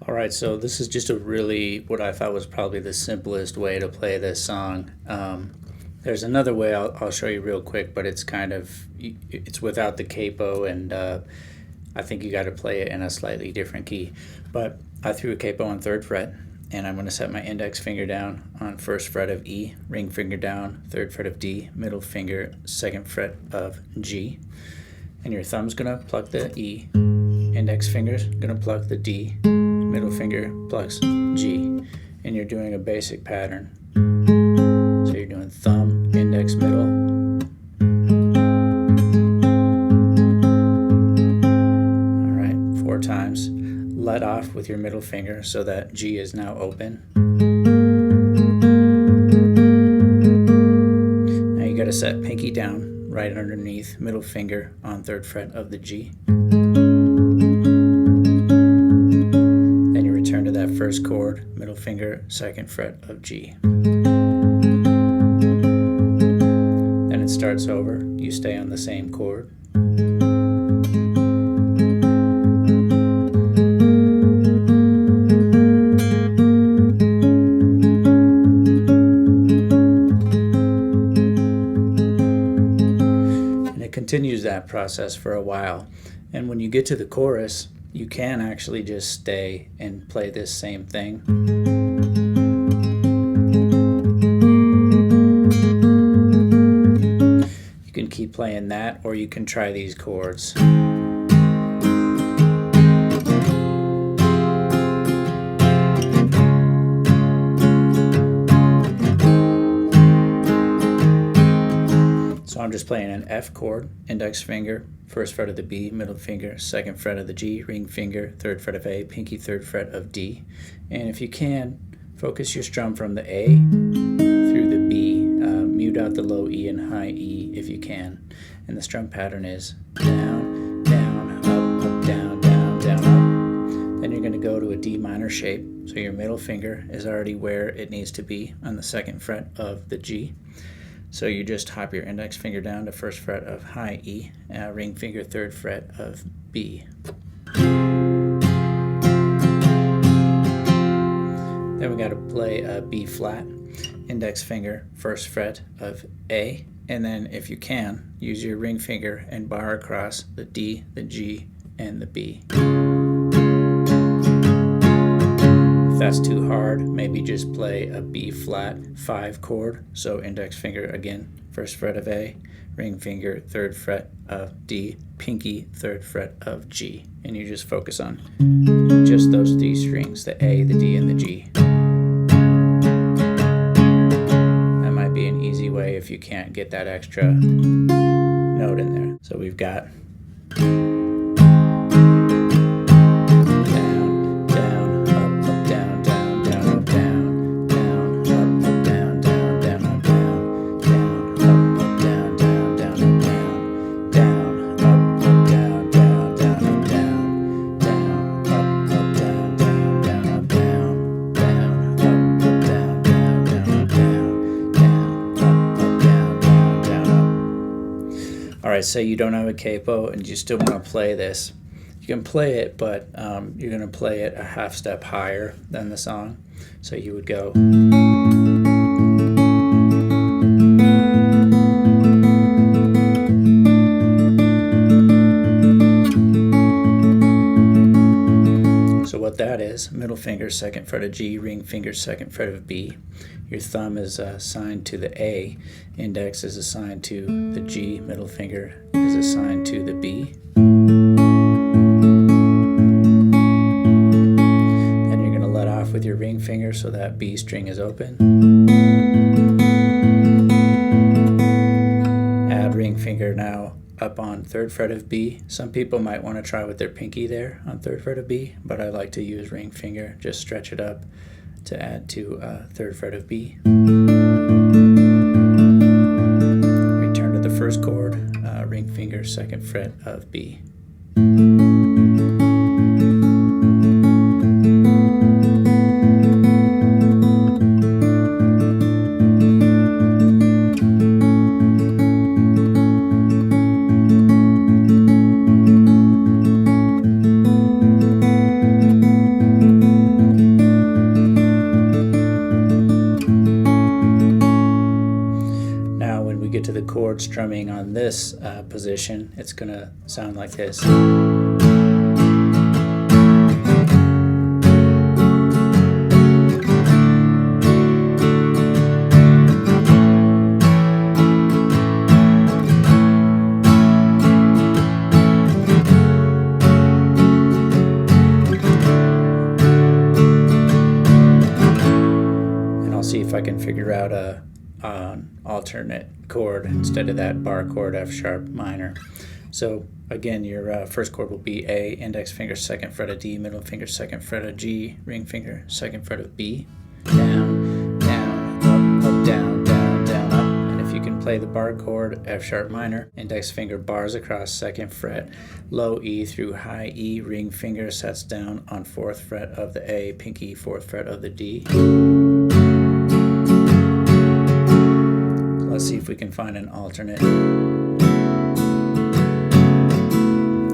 All right, so this is just a really, what I thought was probably the simplest way to play this song. There's another way I'll show you real quick, but it's without the capo, and I think you got to play it in a slightly different key. But I threw a capo on 3rd fret, and I'm going to set my index finger down on 1st fret of E, ring finger down, 3rd fret of D, middle finger, 2nd fret of G, and your thumb's going to pluck the E, index finger's going to pluck the D, middle finger plucks G, and you're doing a basic pattern. So you're doing thumb, index, middle. All right, 4 times. Let off with your middle finger so that G is now open. Now you got to set pinky down right underneath middle finger on 3rd fret of the G. Then you return to that first chord, middle finger, 2nd fret of G. Then it starts over. You stay on the same chord. Continues that process for a while, and when you get to the chorus you can actually just stay and play this same thing. You can keep playing that, or you can try these chords. So I'm just playing an F chord, index finger, 1st fret of the B, middle finger, 2nd fret of the G, ring finger, 3rd fret of A, pinky, 3rd fret of D. And if you can, focus your strum from the A through the B, mute out the low E and high E if you can. And the strum pattern is down, down, up, up, down, down, down, up. Then you're going to go to a D minor shape, so your middle finger is already where it needs to be on the 2nd fret of the G. So you just hop your index finger down to 1st fret of high E, ring finger 3rd fret of B. Then we got to play a B flat, index finger 1st fret of A, and then if you can, use your ring finger and bar across the D, the G, and the B. If that's too hard, maybe just play a B flat 5 chord. So index finger again, 1st fret of A, ring finger 3rd fret of D, pinky 3rd fret of G. And you just focus on just those 3 strings, the A, the D, and the G. That might be an easy way if you can't get that extra note in there. So we've got Alright, say you don't have a capo and you still want to play this. You can play it, but you're going to play it a half step higher than the song. So you would go. So what that is, middle finger 2nd fret of G, ring finger 2nd fret of B. Your thumb is assigned to the A, index is assigned to the G, middle finger is assigned to the B. Then you're going to let off with your ring finger so that B string is open. Add ring finger now up on 3rd fret of B. Some people might want to try with their pinky there on 3rd fret of B, but I like to use ring finger, just stretch it up to add to 3rd fret of B. Return to the first chord, ring finger 2nd fret of B. chord strumming on this position, it's going to sound like this. See if I can figure out an alternate chord instead of that bar chord F sharp minor. So again, your first chord will be A, index finger, second fret of D, middle finger, second fret of G, ring finger, second fret of B, down, down, up, down, down, down, up. And if you can play the bar chord F sharp minor, index finger bars across second fret, low E through high E, ring finger sets down on fourth fret of the A, pinky fourth fret of the D. Let's see if we can find an alternate.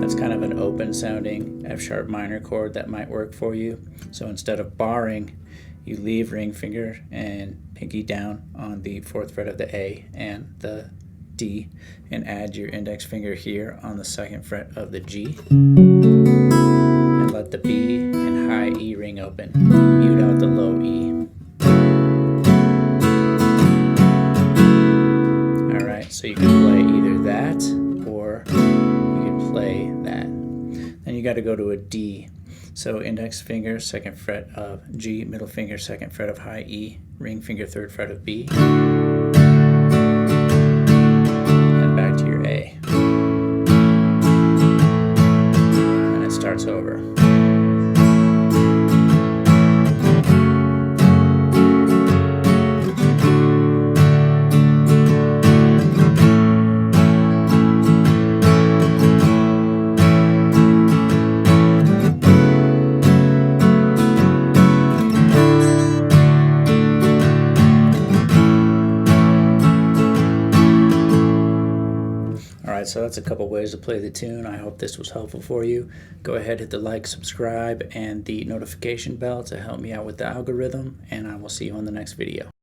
That's kind of an open sounding F sharp minor chord that might work for you. So instead of barring, you leave ring finger and pinky down on the fourth fret of the A and the D, and add your index finger here on the second fret of the G, and let the B and high E ring open. Mute out the low E. So you can play either that or you can play that. Then you got to go to a D. So index finger, second fret of G, middle finger, second fret of high E, ring finger, third fret of B, and back to your A. And it starts over. Alright, so that's a couple ways to play the tune. I hope this was helpful for you. Go ahead, hit the like, subscribe, and the notification bell to help me out with the algorithm, and I will see you on the next video.